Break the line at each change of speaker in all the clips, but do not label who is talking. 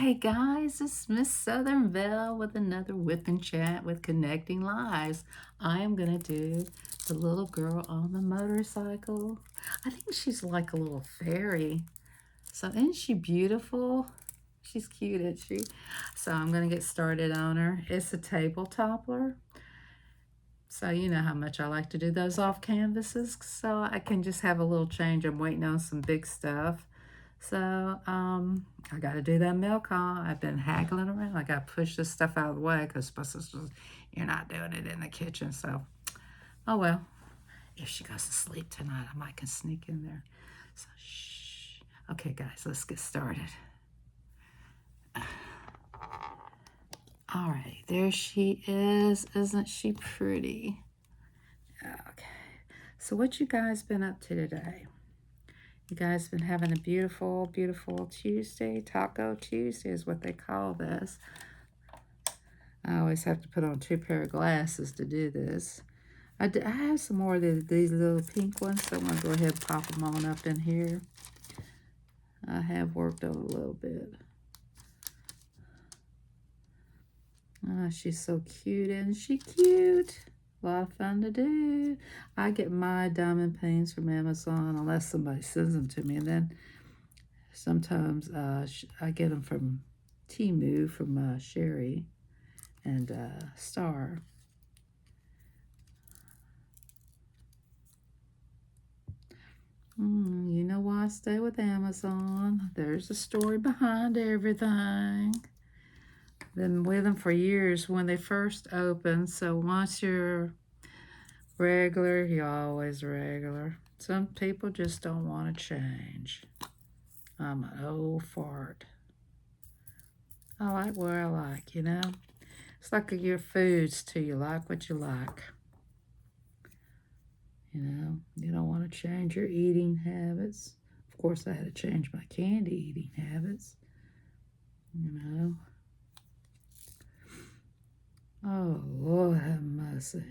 Hey guys, it's Miss Southern Belle with another Whip and Chat with Connecting Lives. I am going to do the little girl on the motorcycle. I think she's like a little fairy. So isn't she beautiful? She's cute, isn't she? So I'm going to get started on her. It's a table toppler. So you know how much I like to do those off canvases. So I can just have a little change. I'm waiting on some big stuff. So I got to do that mail call. I've been haggling around. I got to push this stuff out of the way because you're not doing it in the kitchen. So, oh well. If she goes to sleep tonight, I might can sneak in there. So, shh. Okay, guys, let's get started. All right, there she is. Isn't she pretty? Okay. So, what you guys been up to today? You guys been having a beautiful, beautiful Tuesday. Taco Tuesday is what they call this. I always have to put on 2 pair of glasses to do this. I have some more of these little pink ones, so I'm going to go ahead and pop them on up in here. I have worked on a little bit. She's so cute, isn't she cute? A lot of fun to do. I get my diamond paints from Amazon unless somebody sends them to me, and then sometimes I get them from Temu from Sherry and Star. You know why I stay with Amazon? There's a story behind everything. Been with them for years when they first opened. So once you're regular, you're always regular. Some people just don't want to change. I'm an old fart. I like what I like, you know? It's like your foods too. You like what you like. You know, you don't want to change your eating habits. Of course, I had to change my candy eating habits. You know. Oh, Lord have mercy.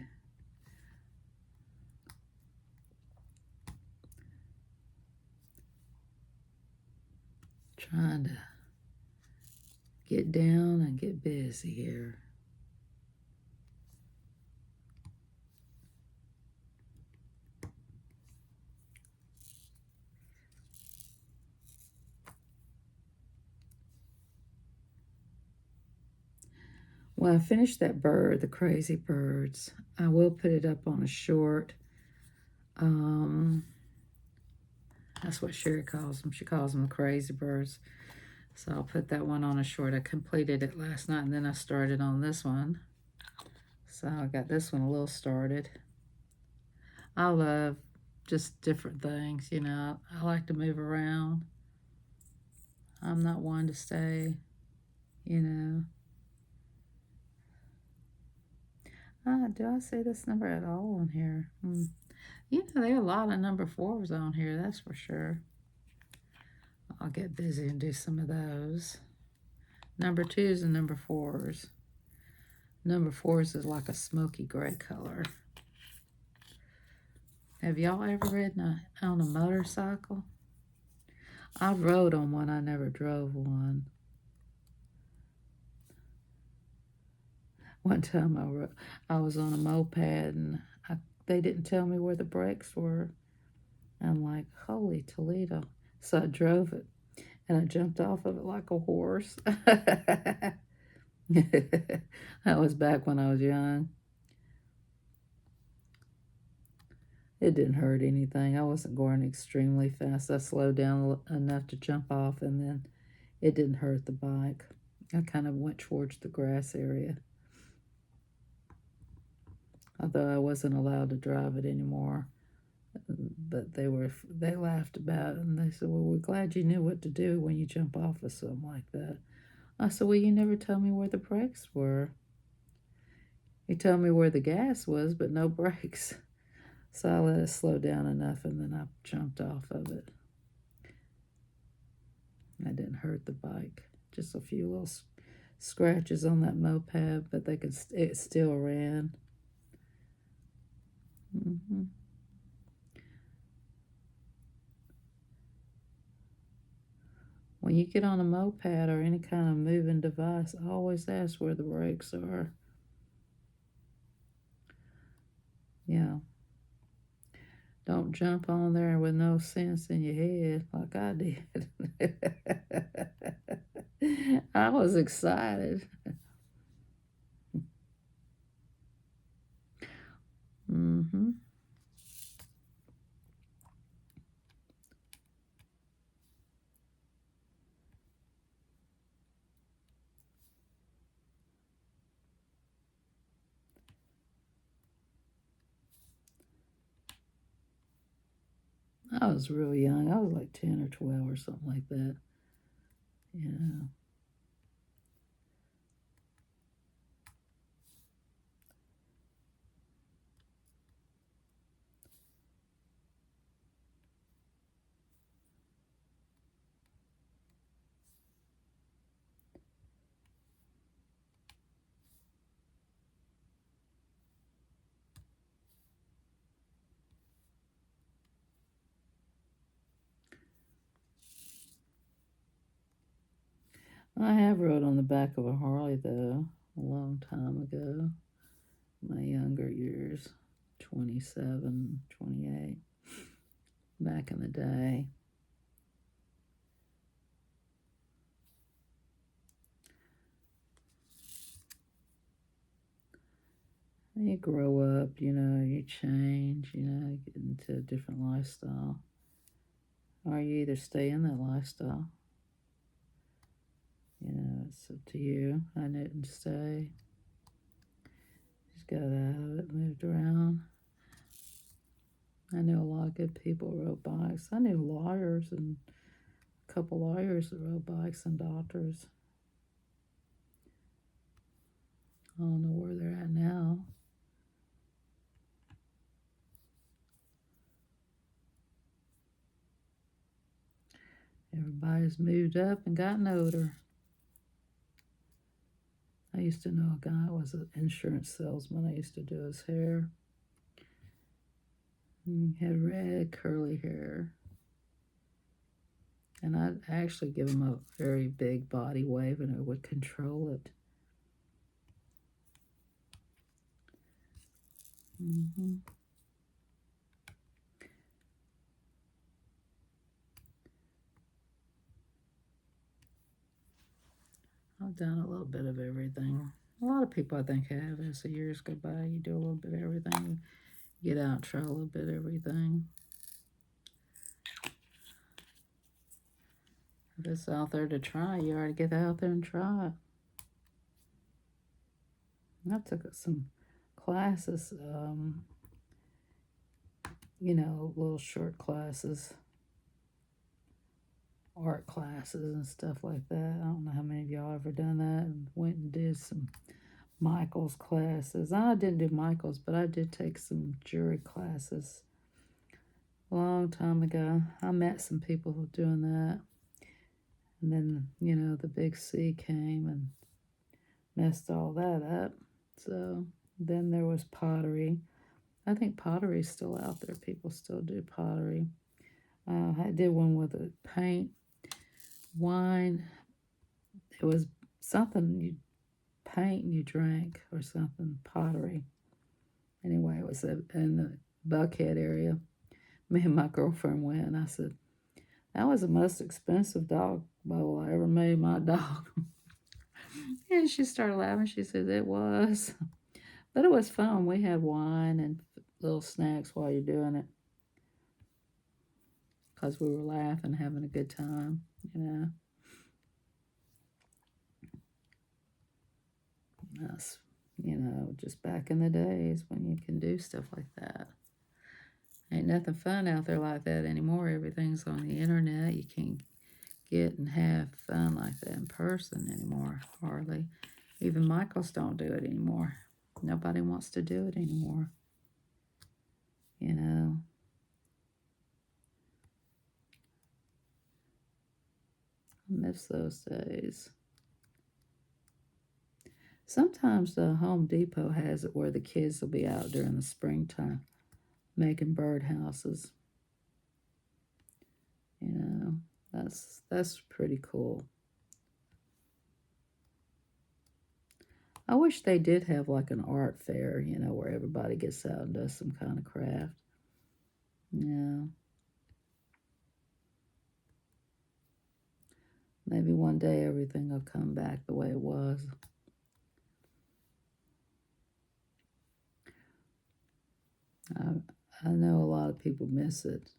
Trying to get down and get busy here. When I finish that bird, the crazy birds, I will put it up on a short. That's what Sherry calls them. She calls them the crazy birds. So I'll put that one on a short. I completed it last night, and then I started on this one. So I got this one a little started. I love just different things, you know. I like to move around. I'm not one to stay, you know. Do I say this number at all on here? You know, there are a lot of number 4s on here, that's for sure. I'll get busy and do some of those. Number 2s and number 4s. Number 4s is like a smoky gray color. Have y'all ever ridden on a motorcycle? I rode on one, I never drove one. One time I was on a moped and they didn't tell me where the brakes were. I'm like, holy Toledo. So I drove it and I jumped off of it like a horse. That was back when I was young. It didn't hurt anything. I wasn't going extremely fast. I slowed down enough to jump off, and then it didn't hurt the bike. I kind of went towards the grass area. Although I wasn't allowed to drive it anymore. But they laughed about it, and they said, well, we're glad you knew what to do when you jump off of something like that. I said, well, you never told me where the brakes were. You told me where the gas was, but no brakes. So I let it slow down enough, and then I jumped off of it. I didn't hurt the bike. Just a few little scratches on that moped, but it still ran. When you get on a moped or any kind of moving device, always ask where the brakes are. Yeah. Don't jump on there with no sense in your head like I did. I was excited. Mm-hmm. I was real young. I was like 10 or 12 or something like that. Yeah. I have rode on the back of a Harley, though, a long time ago. My younger years, 27, 28, back in the day. You grow up, you change, get into a different lifestyle. Or you either stay in that lifestyle. It's up to you. I didn't stay. Just got out of it, moved around. I knew a lot of good people who rode bikes. I knew lawyers and a couple lawyers that rode bikes and doctors. I don't know where they're at now. Everybody's moved up and gotten older. I used to know a guy who was an insurance salesman. I used to do his hair. He had red curly hair. And I'd actually give him a very big body wave and it would control it. Mm-hmm. I've done a little bit of everything. A lot of people, I think, have. As the years go by, you do a little bit of everything. You get out and try a little bit of everything. If it's out there to try, you ought to get out there and try it. I took some classes, little short classes, art classes and stuff like that. I don't know how many of y'all ever done that. And went and did some Michael's classes. I didn't do Michael's, but I did take some jewelry classes a long time ago. I met some people who were doing that. And then, the big C came and messed all that up. So then there was pottery. I think pottery's still out there. People still do pottery. I did one with a paint, wine. It was something you paint and you drank or something, pottery. Anyway, it was in the Buckhead area. Me and my girlfriend went, and I said, that was the most expensive dog bowl I ever made my dog. And she started laughing. She said, it was. But it was fun. We had wine and little snacks while you're doing it. Because we were laughing, having a good time, That's, just back in the days when you can do stuff like that. Ain't nothing fun out there like that anymore. Everything's on the internet. You can't get and have fun like that in person anymore, hardly. Even Michaels don't do it anymore. Nobody wants to do it anymore. I miss those days. Sometimes the Home Depot has it where the kids will be out during the springtime making bird houses. That's pretty cool. I wish they did have like an art fair, where everybody gets out and does some kind of craft. Yeah. Maybe one day everything will come back the way it was. I know a lot of people miss it,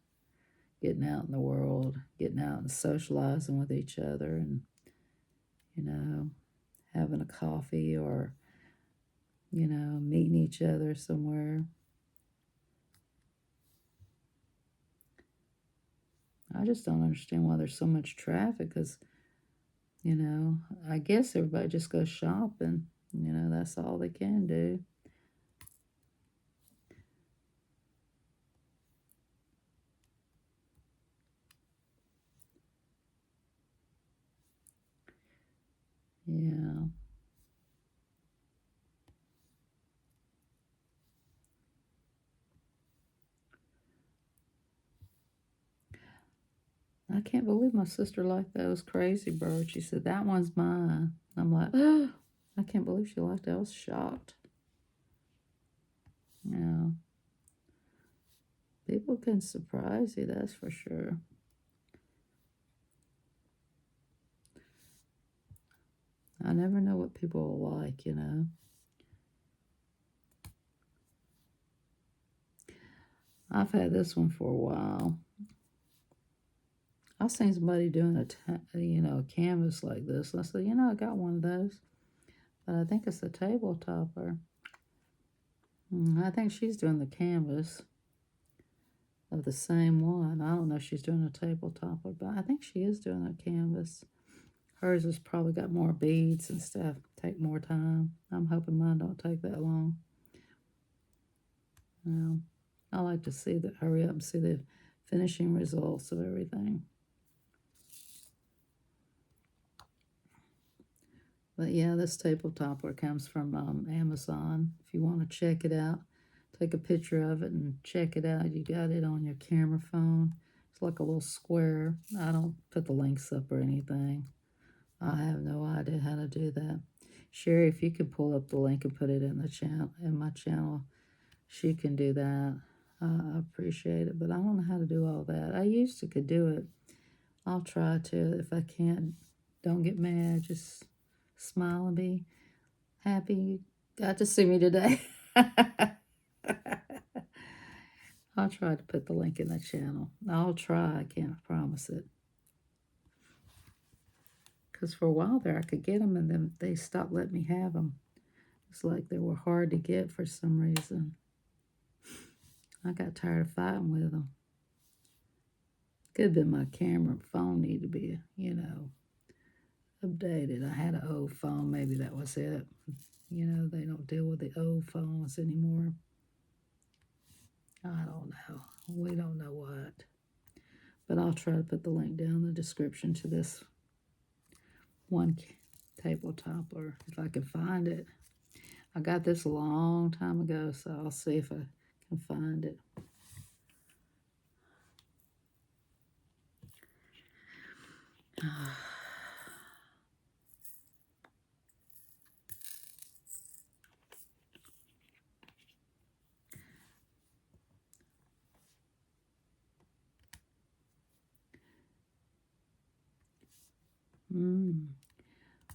getting out in the world, getting out and socializing with each other and, you know, having a coffee or, meeting each other somewhere. I just don't understand why there's so much traffic because, I guess everybody just goes shopping. That's all they can do. Yeah. I can't believe my sister liked those crazy birds. She said, that one's mine. I'm like, oh, I can't believe she liked that. I was shocked. Yeah. People can surprise you, that's for sure. I never know what people will like. I've had this one for a while. I've seen somebody doing a canvas like this. I said, I got one of those. But I think it's a table topper. I think she's doing the canvas of the same one. I don't know if she's doing a table topper, but I think she is doing a canvas. Hers has probably got more beads and stuff. Take more time. I'm hoping mine don't take that long. I like to hurry up and see the finishing results of everything. But yeah, this table topper comes from Amazon. If you want to check it out, take a picture of it and check it out. You got it on your camera phone. It's like a little square. I don't put the links up or anything. I have no idea how to do that. Sherry, if you could pull up the link and put it in my channel, she can do that. I appreciate it, but I don't know how to do all that. I used to could do it. I'll try to. If I can't, don't get mad. Just smile and be happy you got to see me today. I'll try to put the link in the channel. I'll try. I can't promise it. Because for a while there, I could get them, and then they stopped letting me have them. It's like they were hard to get for some reason. I got tired of fighting with them. Could have been my camera and phone need to be, updated. I had an old phone. Maybe that was it. They don't deal with the old phones anymore. I don't know. We don't know what. But I'll try to put the link down in the description to this one table topper if I can find it. I got this a long time ago, so I'll see if I can find it.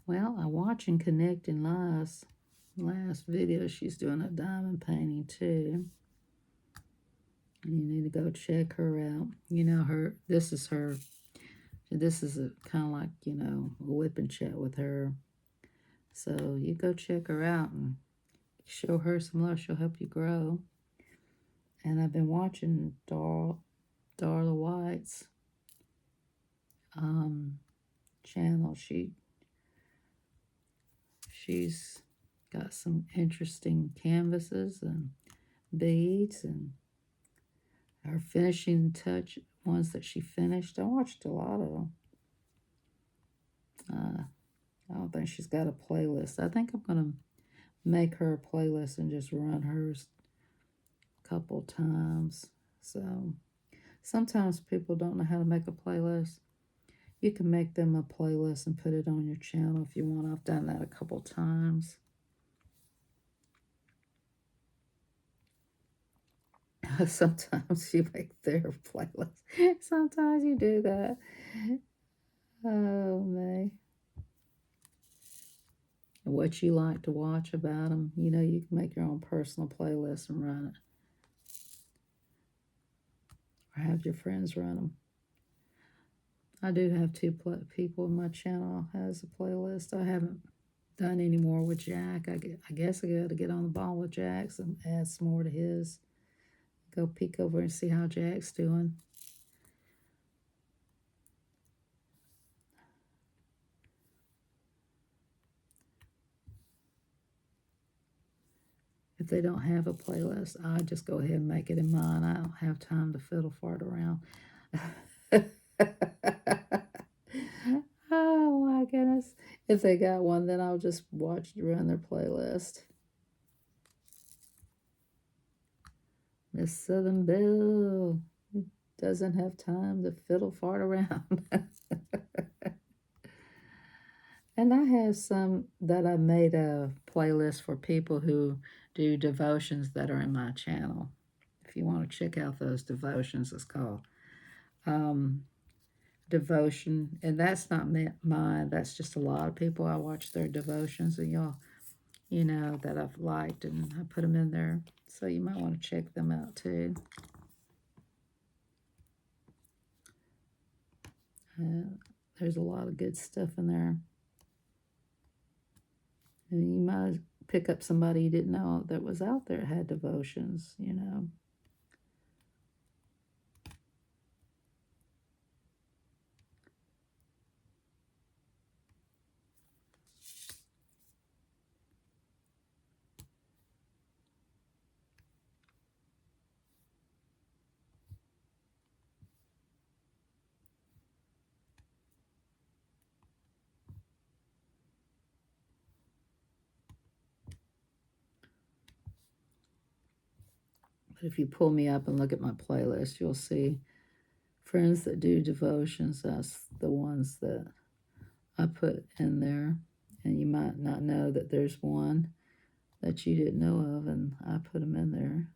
Well, I'm watching Connecting Lies. Last video, she's doing a diamond painting too. You need to go check her out. This is her. This is a kind of like, a whip and chat with her. So you go check her out and show her some love. She'll help you grow. And I've been watching Darla White's channel. She's got some interesting canvases and beads and her finishing touch ones that she finished. I watched a lot of them. I don't think she's got a playlist. I think I'm going to make her a playlist and just run hers a couple times. So sometimes people don't know how to make a playlist. You can make them a playlist and put it on your channel if you want. I've done that a couple times. Sometimes you make their playlist. Sometimes you do that. Oh, man. What you like to watch about them. You know, you can make your own personal playlist and run it. Or have your friends run them. I do have two people in my channel has a playlist. I haven't done any more with Jack. I guess I got to get on the ball with Jack's and add some more to his. Go peek over and see how Jack's doing. If they don't have a playlist, I just go ahead and make it in mine. I don't have time to fiddle fart around. Oh my goodness. If they got one, then I'll just run their playlist. Miss Southern Belle doesn't have time to fiddle fart around. And I have some that I made a playlist for people who do devotions that are in my channel. If you want to check out those devotions, it's called Devotion. And that's not mine. That's just a lot of people. I watch their devotions and y'all, you know, that I've liked, and I put them in there. So you might want to check them out too. There's a lot of good stuff in there. And you might pick up somebody you didn't know that was out there that had devotions, you know. But if you pull me up and look at my playlist, you'll see friends that do devotions. That's the ones that I put in there. And you might not know that there's one that you didn't know of, and I put them in there.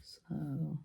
So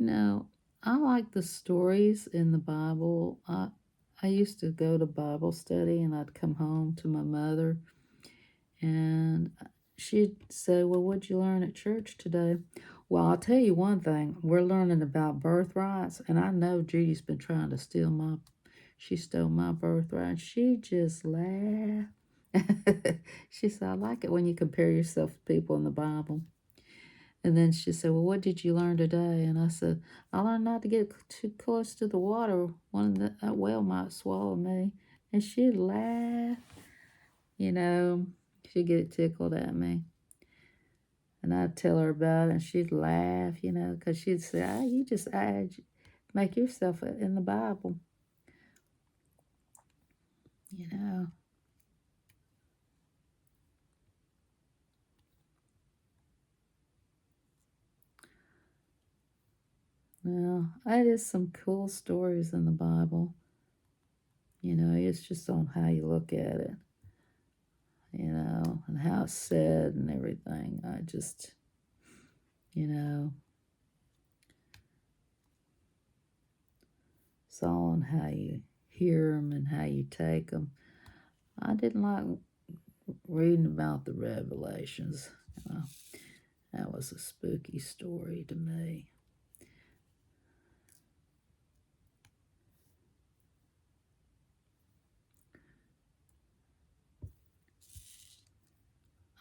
no, I like the stories in the Bible. I used to go to Bible study and I'd come home to my mother and she'd say, "Well, what'd you learn at church today?" Well, I'll tell you one thing. We're learning about birthrights, and I know Judy's been trying to she stole my birthright. She just laughed. She said, "I like it when you compare yourself to people in the Bible." And then she said, "Well, what did you learn today?" And I said, "I learned not to get too close to the water. That whale might swallow me." And she'd laugh, you know, she'd get tickled at me. And I'd tell her about it, and she'd laugh, you know, because she'd say, you just make yourself in the Bible, you know. Well, it is some cool stories in the Bible. You know, it's just on how you look at it, you know, and how it's said and everything. I just, you know, it's all on how you hear them and how you take them. I didn't like reading about the Revelations. That was a spooky story to me.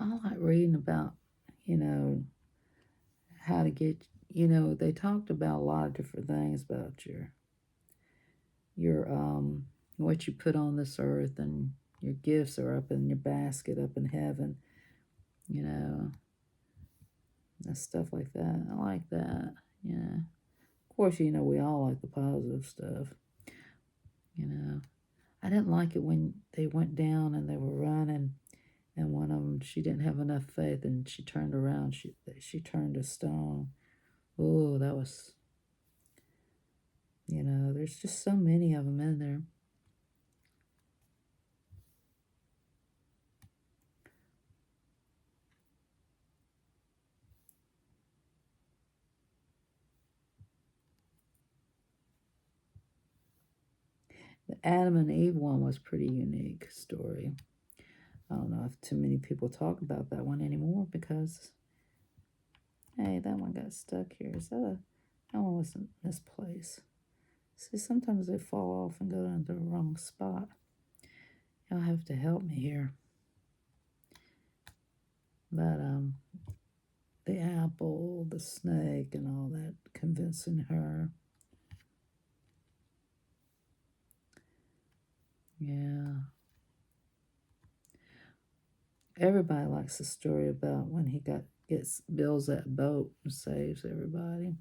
I like reading about, you know, how to get, they talked about a lot of different things about your what you put on this earth, and your gifts are up in your basket up in heaven, you know, and stuff like that. I like that. Yeah. Of course, we all like the positive stuff, you know. I didn't like it when they went down and they were running, and one of them, she didn't have enough faith, and she turned around. She turned to stone. Oh, that was, there's just so many of them in there. The Adam and Eve one was pretty unique story. I don't know if too many people talk about that one anymore because, hey, that one got stuck here. That one wasn't misplaced. See, sometimes they fall off and go down to the wrong spot. Y'all have to help me here. But the apple, the snake, and all that, convincing her. Yeah. Everybody likes the story about when he builds that boat and saves everybody.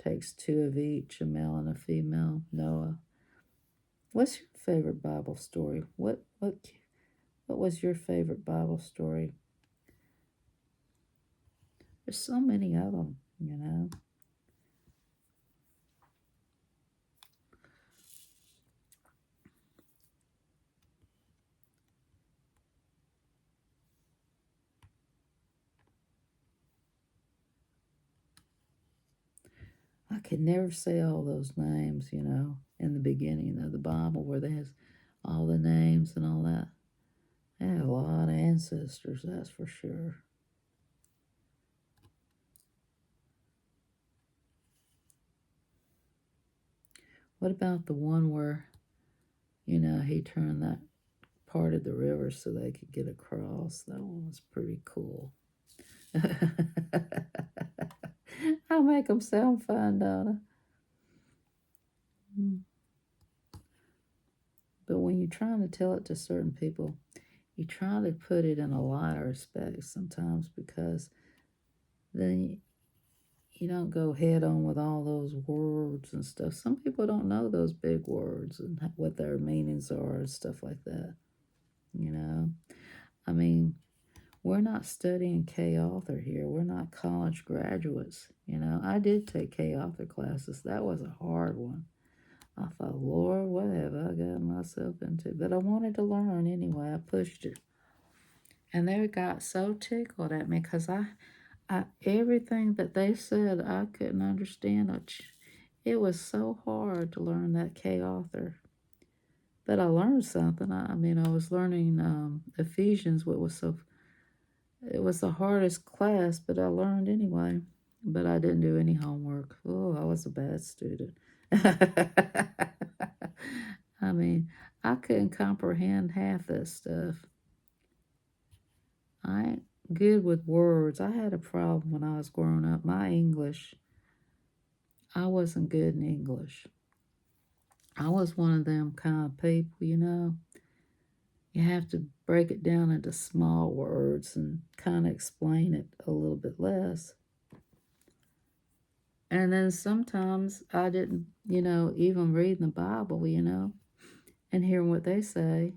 Takes two of each, a male and a female. Noah. What's your favorite Bible story? What was your favorite Bible story? There's so many of them. I could never say all those names, in the beginning of the Bible where they has all the names and all that. They have a lot of ancestors, that's for sure. What about the one where, he turned that part of the river so they could get across? That one was pretty cool. I make them sound fun, don't I? But when you're trying to tell it to certain people, you try to put it in a light respect sometimes, because then you don't go head on with all those words and stuff. Some people don't know those big words and what their meanings are and stuff like that. I mean, we're not studying K. Author here. We're not college graduates. I did take K. Author classes. That was a hard one. I thought, Lord, what have I got myself into? But I wanted to learn anyway. I pushed it. And they got so tickled at me because everything that they said I couldn't understand. It was so hard to learn that K. Author. But I learned something. I was learning Ephesians, it was the hardest class, but I learned anyway. But I didn't do any homework. Oh, I was a bad student. I mean, I couldn't comprehend half that stuff. I ain't good with words. I had a problem when I was growing up. My English, I wasn't good in English. I was one of them kind of people, You have to break it down into small words and kind of explain it a little bit less. And then sometimes I didn't, even read the Bible, and hearing what they say.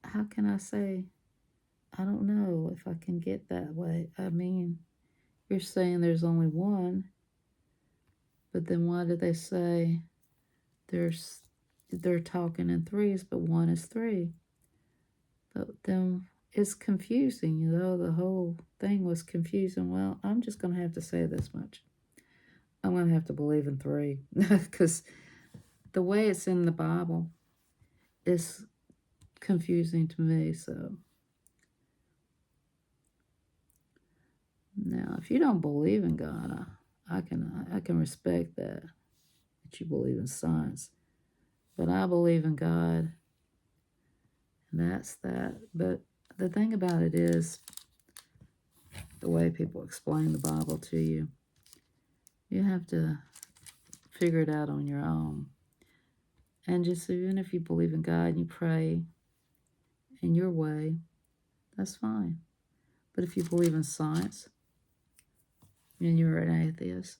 How can I say, I don't know if I can get that way? I mean, you're saying there's only one, but then why do they say they're talking in threes, but one is three? But then it's confusing, the whole thing was confusing. Well, I'm just going to have to say this much. I'm going to have to believe in three, because the way it's in the Bible is confusing to me. So now, if you don't believe in God, I can respect that you believe in science, but I believe in God, and that's that. But the thing about it is the way people explain the Bible to you. You have to figure it out on your own. And just even if you believe in God and you pray in your way, that's fine. But if you believe in science and you're an atheist,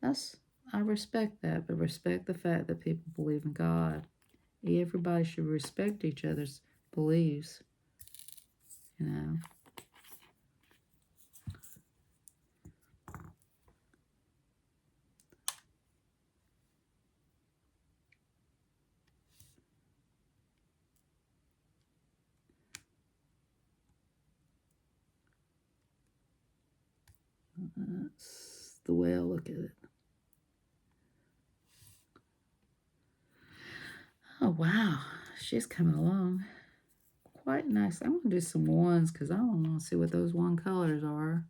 I respect that, but respect the fact that people believe in God. Everybody should respect each other's beliefs, you know. That's the way I look at it. Oh, wow. She's coming along quite nice. I'm going to do some ones because I want to see what those one colors are.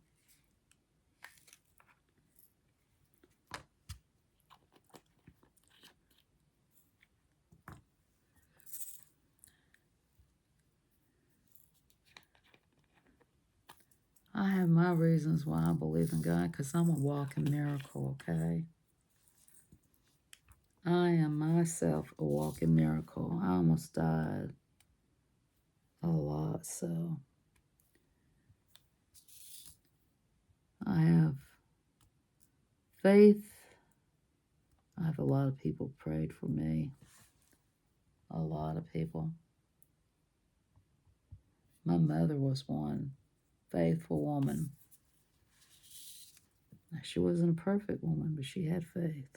I have my reasons why I believe in God because I'm a walking miracle, okay? I am myself a walking miracle. I almost died a lot, so I have faith. I have a lot of people prayed for me. A lot of people. My mother was one faithful woman. She wasn't a perfect woman, but she had faith.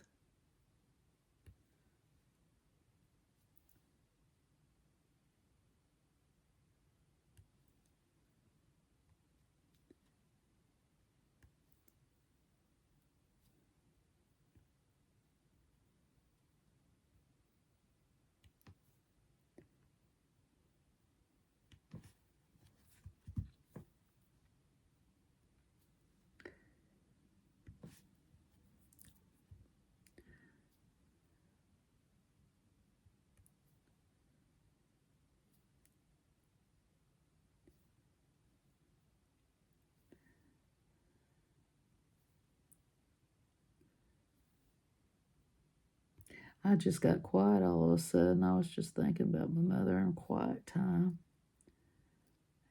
I just got quiet all of a sudden. I was just thinking about my mother in quiet time.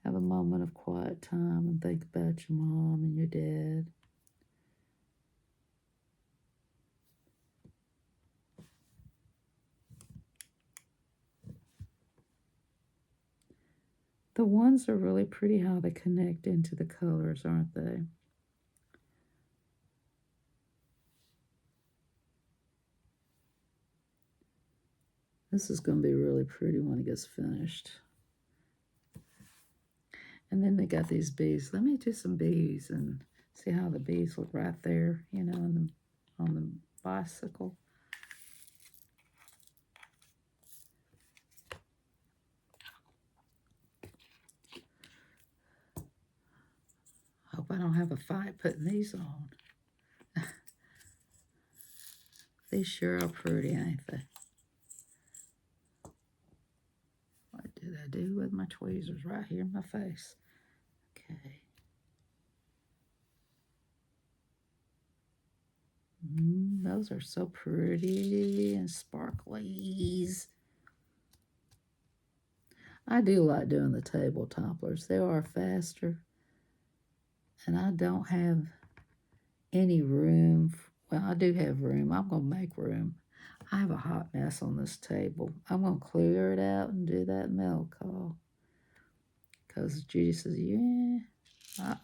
Have a moment of quiet time and think about your mom and your dad. The ones are really pretty how they connect into the colors, aren't they? This is going to be really pretty when it gets finished. And then they got these bees. Let me do some bees and see how the bees look right there, you know, on the bicycle. Hope I don't have a fight putting these on. These sure are pretty, ain't they? What did I do with my tweezers right here in my face? Okay. Those are so pretty and sparklies. I do like doing the table topplers. They are faster. And I don't have any room. Well, I do have room. I'm going to make room. I have a hot mess on this table. I'm going to clear it out and do that mail call. Because Judy says, yeah,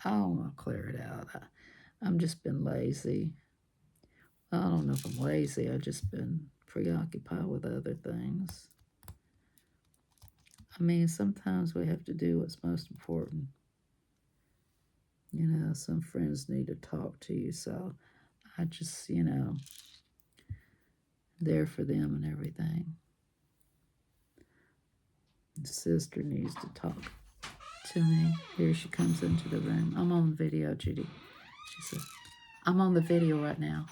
I don't want to clear it out. I'm just been lazy. I don't know if I'm lazy. I've just been preoccupied with other things. I mean, sometimes we have to do what's most important. You know, some friends need to talk to you, so I just, you know, there for them and everything. Sister needs to talk to me. Here she comes into the room. I'm on video, Judy. She says, I'm on the video right now.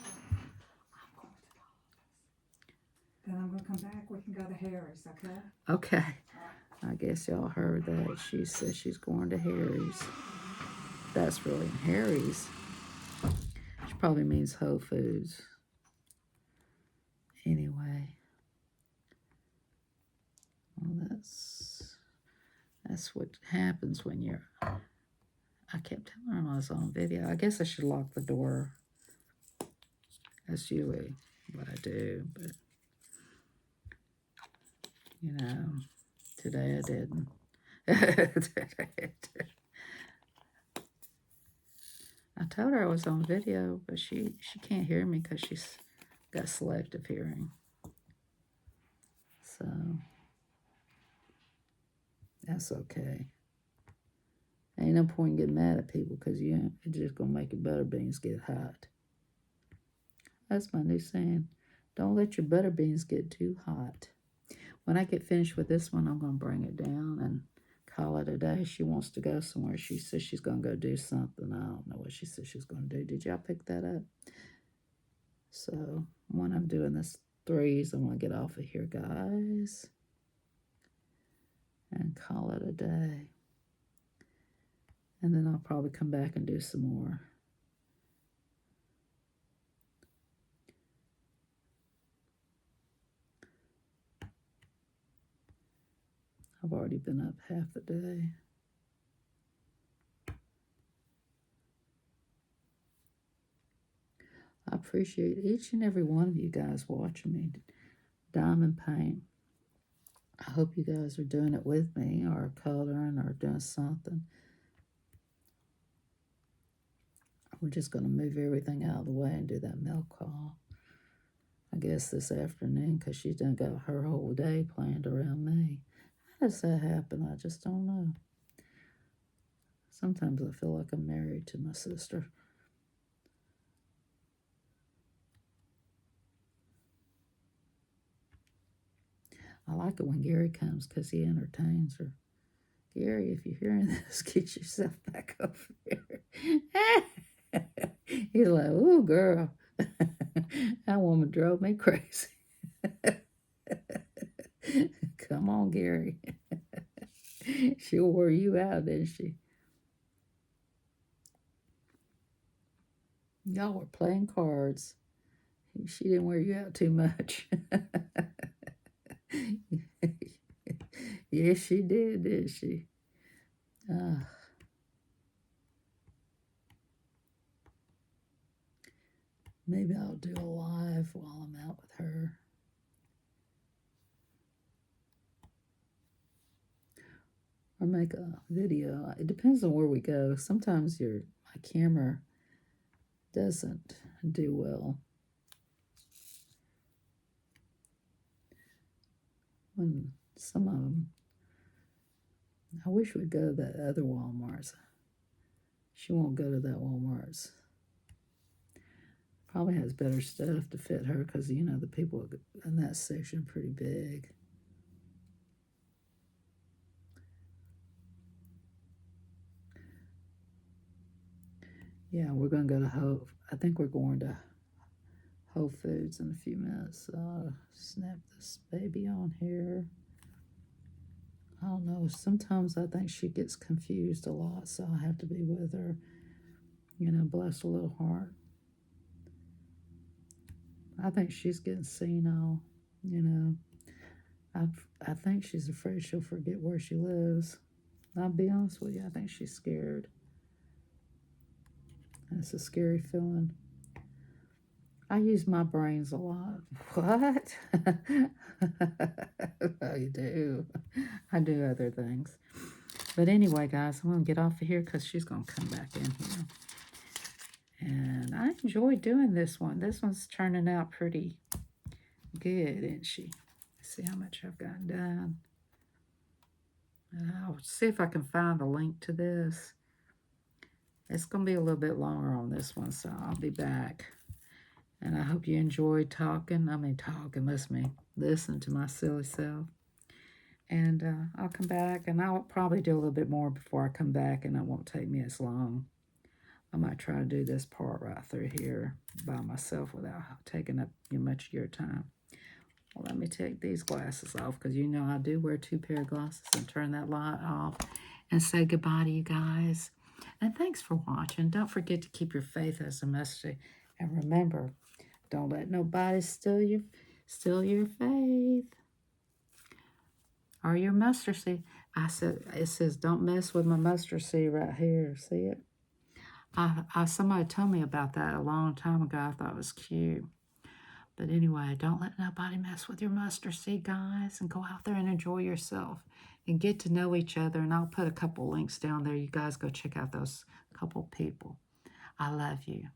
Then I'm going to come back. We can go to Harry's, okay?
Okay. I guess y'all heard that. She says she's going to Harry's. That's really Harry's. She probably probably means Whole Foods. Anyway. Well, that's what happens when you're... I kept telling her I was on video. I guess I should lock the door. That's usually what I do, but you know, today I didn't. I told her I was on video, but she can't hear me because she's got selective hearing. So that's okay. Ain't no point getting mad at people because it's just gonna make your butter beans get hot. That's my new saying. Don't let your butter beans get too hot. When I get finished with this one, I'm gonna bring it down and call it a day. She wants to go somewhere. She says she's gonna go do something. I don't know what she says she's gonna do. Did y'all pick that up? So when I'm doing this threes, I want to get off of here, guys, and call it a day. And then I'll probably come back and do some more. I've already been up half the day. I appreciate each and every one of you guys watching me. Diamond paint. I hope you guys are doing it with me or coloring or doing something. We're just going to move everything out of the way and do that milk call. I guess this afternoon because she's done got her whole day planned around me. How does that happen? I just don't know. Sometimes I feel like I'm married to my sister. I like it when Gary comes because he entertains her. Gary, if you're hearing this, get yourself back over here. He's like, ooh, girl. That woman drove me crazy. Come on, Gary. She wore you out, didn't she? Y'all were playing cards. She didn't wear you out too much. Yes, she did, didn't she? Maybe I'll do a live while I'm out with her. Or make a video. It depends on where we go. Sometimes my camera doesn't do well. When some of them, I wish we'd go to that other Walmart's. She won't go to that Walmart's. Probably has better stuff to fit her because, you know, the people in that section are pretty big. Yeah, we're going to go to I think we're going to Whole Foods in a few minutes. Snap this baby on here. I don't know. Sometimes I think she gets confused a lot, so I have to be with her. You know, bless her little heart. I think she's getting senile, you know. I think she's afraid she'll forget where she lives. I'll be honest with you, I think she's scared. It's a scary feeling. I use my brains a lot. What? I do. I do other things. But anyway, guys, I'm going to get off of here because she's going to come back in here. And I enjoy doing this one. This one's turning out pretty good, isn't she? Let's see how much I've got done. I'll see if I can find the link to this. It's going to be a little bit longer on this one, so I'll be back. And I hope you enjoyed listen to my silly self. And I'll come back, and I'll probably do a little bit more before I come back, and it won't take me as long. I might try to do this part right through here by myself without taking up much of your time. Well, let me take these glasses off because you know I do wear 2 pair of glasses, and turn that light off and say goodbye to you guys. And thanks for watching. Don't forget to keep your faith as a message. And remember, don't let nobody steal your faith or your mustard seed. It says, don't mess with my mustard seed right here. See it? Somebody told me about that a long time ago. I thought it was cute. But anyway, don't let nobody mess with your mustard seed, guys, and go out there and enjoy yourself and get to know each other. And I'll put a couple links down there. You guys go check out those couple people. I love you.